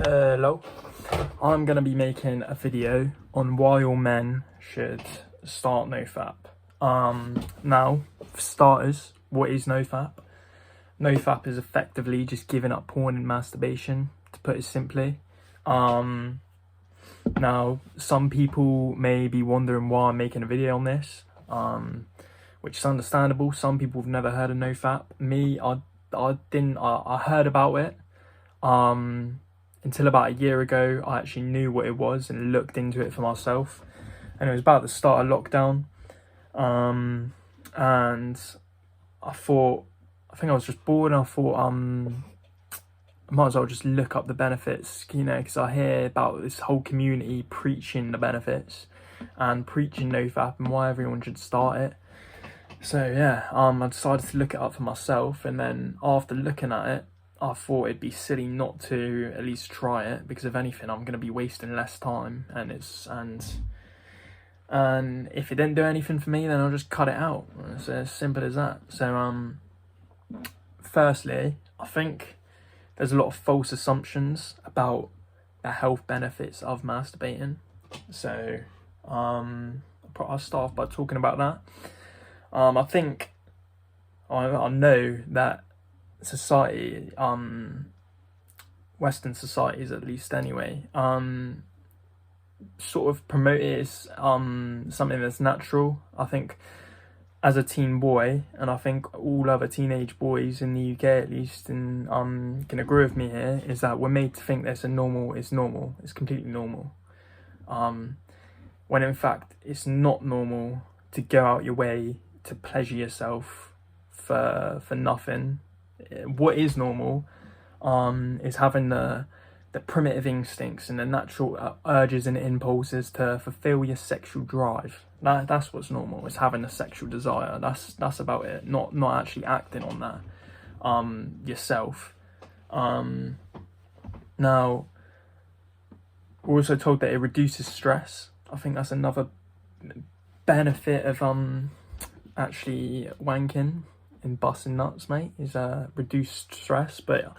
Hello. I'm going to be making a video on why all men should start Nofap. Now, for starters, what is Nofap? Nofap is effectively just giving up porn and masturbation, to put it simply. Now, some people may be wondering why I'm making a video on this, which is understandable. Some people have never heard of Nofap. Me, I heard about it. Until about a year ago, I actually knew what it was and looked into it for myself. And it was about the start of lockdown. And I think I was just bored, and I thought, I might as well just look up the benefits, because I hear about this whole community preaching the benefits and preaching NoFap and why everyone should start it. So yeah, I decided to look it up for myself, and then after looking at it, I thought it'd be silly not to at least try it, because if anything, I'm going to be wasting less time, and if it didn't do anything for me, then I'll just cut it out. It's as simple as that. So firstly, I think there's a lot of false assumptions about the health benefits of masturbating. So I'll start off by talking about that. I think I know that society, Western societies at least anyway, sort of promote it as something that's natural. I think as a teen boy, and I think all other teenage boys in the UK at least, and can agree with me here, is that we're made to think it's normal, it's completely normal. When in fact it's not normal to go out your way to pleasure yourself for nothing. What is normal is having the primitive instincts and the natural urges and impulses to fulfill your sexual drive. That's what's normal. It's having a sexual desire. That's about it. Not actually acting on that yourself. Now, we're also told that it reduces stress. I think that's another benefit of actually wanking and busting nuts, mate, is reduced stress. But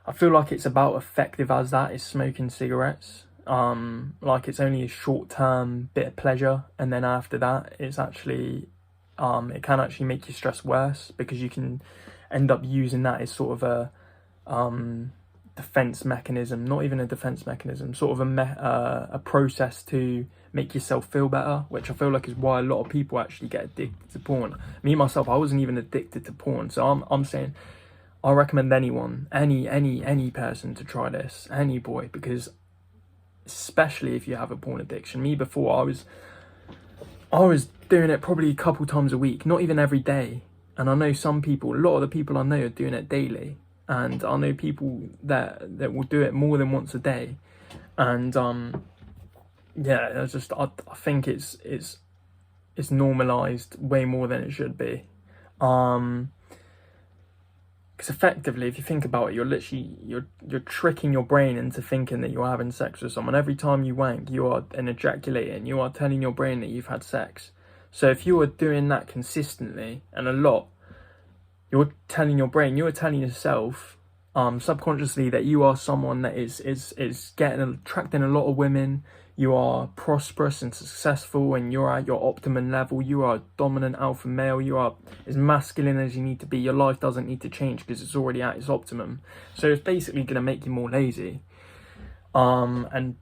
I feel like it's about effective as that is smoking cigarettes. Like it's only a short-term bit of pleasure, and then after that it's actually it can actually make your stress worse, because you can end up using that as sort of a defense mechanism, not even a defense mechanism, sort of a process to make yourself feel better, which I feel like is why a lot of people actually get addicted to porn. Me myself, I wasn't even addicted to porn, so I'm saying I recommend anyone, any person to try this, any boy, because especially if you have a porn addiction. Me before, I was doing it probably a couple times a week, not even every day. And I know some people, a lot of the people I know are doing it daily. And I know people that will do it more than once a day. And yeah, it's just I think it's normalized way more than it should be. Because effectively, if you think about it, you're tricking your brain into thinking that you're having sex with someone. Every time you wank, you are ejaculating. You are telling your brain that you've had sex. So if you are doing that consistently and a lot, you're telling your brain, you're telling yourself subconsciously that you are someone that is attracting a lot of women. You are prosperous and successful, and you're at your optimum level. You are a dominant alpha male. You are as masculine as you need to be. Your life doesn't need to change because it's already at its optimum. So it's basically going to make you more lazy. And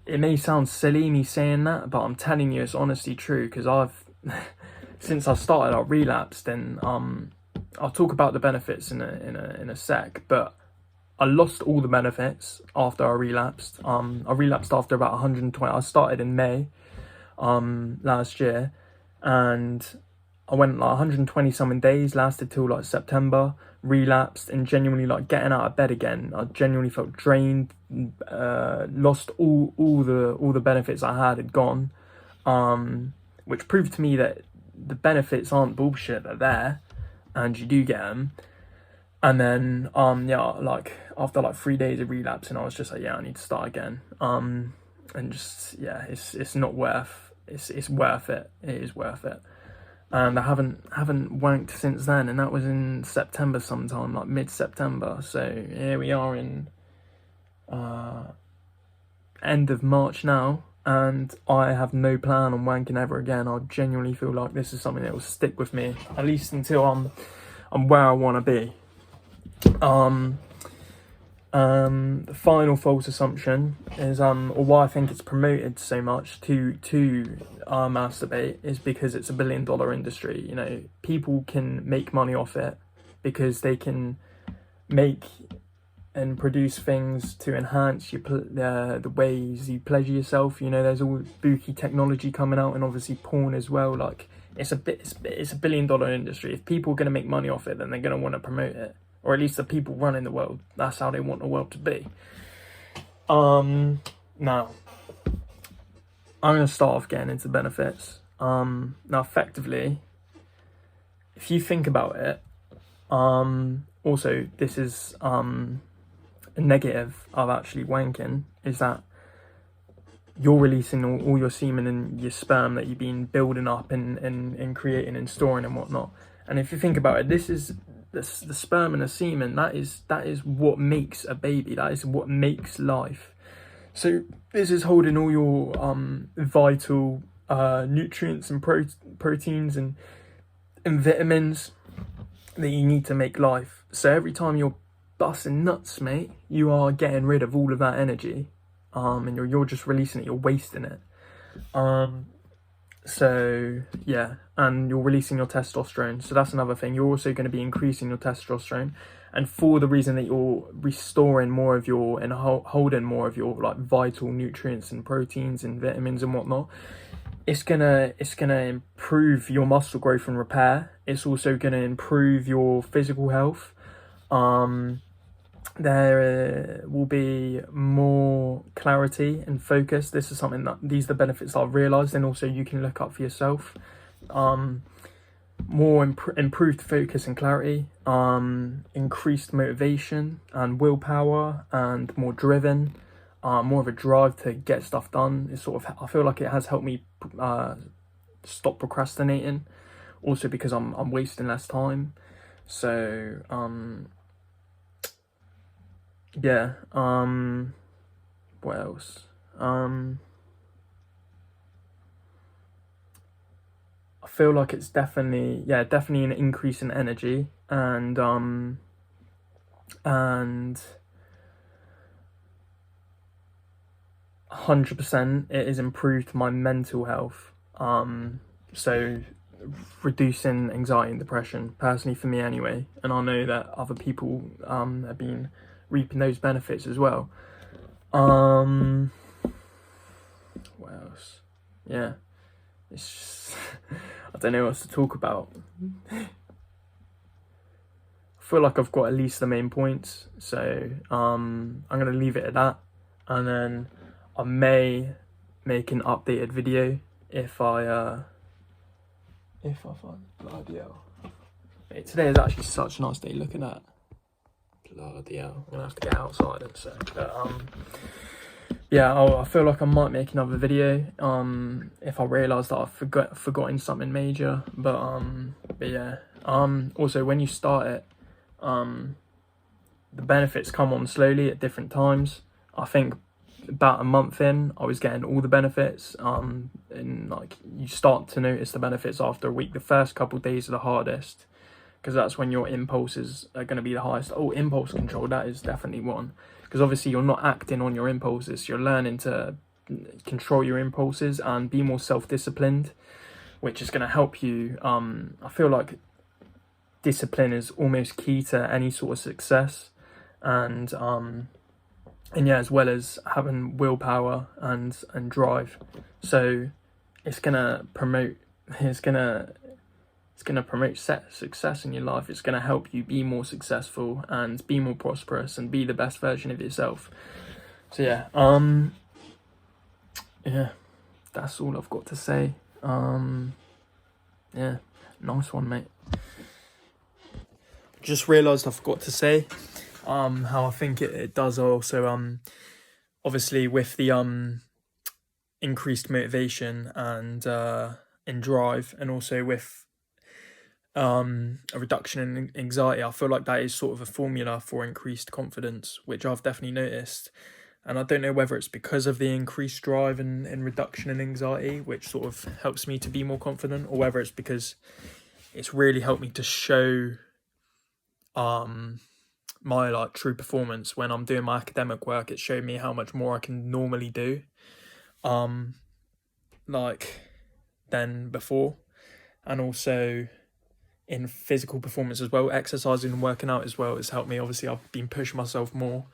it may sound silly me saying that, but I'm telling you it's honestly true, because I've since I started, I've relapsed, and I'll talk about the benefits in a sec, but I lost all the benefits after I relapsed. I relapsed after about 120. I started in May last year, and I went like 120 something days, lasted till like September, relapsed, and genuinely like getting out of bed again, I genuinely felt drained, lost all the benefits I had gone, which proved to me that the benefits aren't bullshit, they're there, and you do get them. And then yeah, like after like 3 days of relapsing, I was just like, yeah, I need to start again. And just, yeah, it's not worth, it's worth it. It is worth it. And I haven't wanked since then, and that was in September sometime, like mid-September. So here we are in end of March now, and I have no plan on wanking ever again. I genuinely feel like this is something that will stick with me, at least until I'm where I want to be. The final false assumption is, or why I think it's promoted so much to masturbate, is because it's a $1 billion industry. You know, people can make money off it because they can make and produce things to enhance the ways you pleasure yourself. You know, there's all spooky technology coming out, and obviously porn as well. Like, it's a $1 billion industry. If people are going to make money off it, then they're going to want to promote it, or at least the people running the world. That's how they want the world to be. Now I'm going to start off getting into benefits. Now, effectively, if you think about it, also this is a negative of actually wanking, is that you're releasing all your semen and your sperm that you've been building up and creating and storing and whatnot. And if you think about it, this is the sperm and the semen, that is what makes a baby. That is what makes life. So this is holding all your vital nutrients and proteins and vitamins that you need to make life. So every time you're busting nuts, mate, you are getting rid of all of that energy, and you're just releasing it. You're wasting it. So yeah, and you're releasing your testosterone. So that's another thing. You're also going to be increasing your testosterone, and for the reason that you're restoring more of your and holding more of your like vital nutrients and proteins and vitamins and whatnot. It's gonna improve your muscle growth and repair. It's also gonna improve your physical health. There will be more clarity and focus. This is something these are the benefits I've realised, and also you can look up for yourself. More improved focus and clarity, increased motivation and willpower, and more driven, more of a drive to get stuff done. It's sort of, I feel like it has helped me stop procrastinating, also because I'm wasting less time. So yeah, what else? I feel like it's definitely an increase in energy, and 100% it has improved my mental health. So reducing anxiety and depression, personally for me anyway, and I know that other people have been reaping those benefits as well. What else? Yeah, it's just I don't know what else to talk about. I feel like I've got at least the main points, so I'm gonna leave it at that, and then I may make an updated video if I find bloody hell. Hey, today is actually such a nice day. Look at that. Bloody hell. I'm gonna have to get outside and so. But yeah, I feel like I might make another video if I realise that I've forgotten something major. But yeah. Also, when you start it, the benefits come on slowly at different times. I think about a month in, I was getting all the benefits. And like, you start to notice the benefits after a week. The first couple of days are the hardest, because that's when your impulses are going to be the highest. Oh, impulse control, that is definitely one. Because obviously you're not acting on your impulses. You're learning to control your impulses and be more self-disciplined, which is going to help you. I feel like discipline is almost key to any sort of success. And yeah, as well as having willpower and drive. So it's going to promote success in your life. It's going to help you be more successful and be more prosperous and be the best version of yourself. So yeah, that's all I've got to say. Yeah, nice one, mate. Just realised I forgot to say how I think it does also obviously with the increased motivation and drive, and also with a reduction in anxiety. I feel like that is sort of a formula for increased confidence, which I've definitely noticed. And I don't know whether it's because of the increased drive and reduction in anxiety, which sort of helps me to be more confident, or whether it's because it's really helped me to show my like true performance when I'm doing my academic work. It showed me how much more I can normally do like than before. And also in physical performance as well, exercising and working out as well has helped me. Obviously I've been pushing myself more,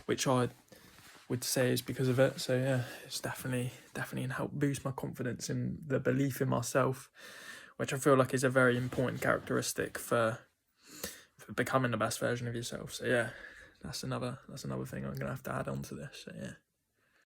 which I would say is because of it. So yeah, it's definitely helped boost my confidence and the belief in myself, which I feel like is a very important characteristic for becoming the best version of yourself. So yeah, that's another thing I'm gonna have to add on to this. So yeah.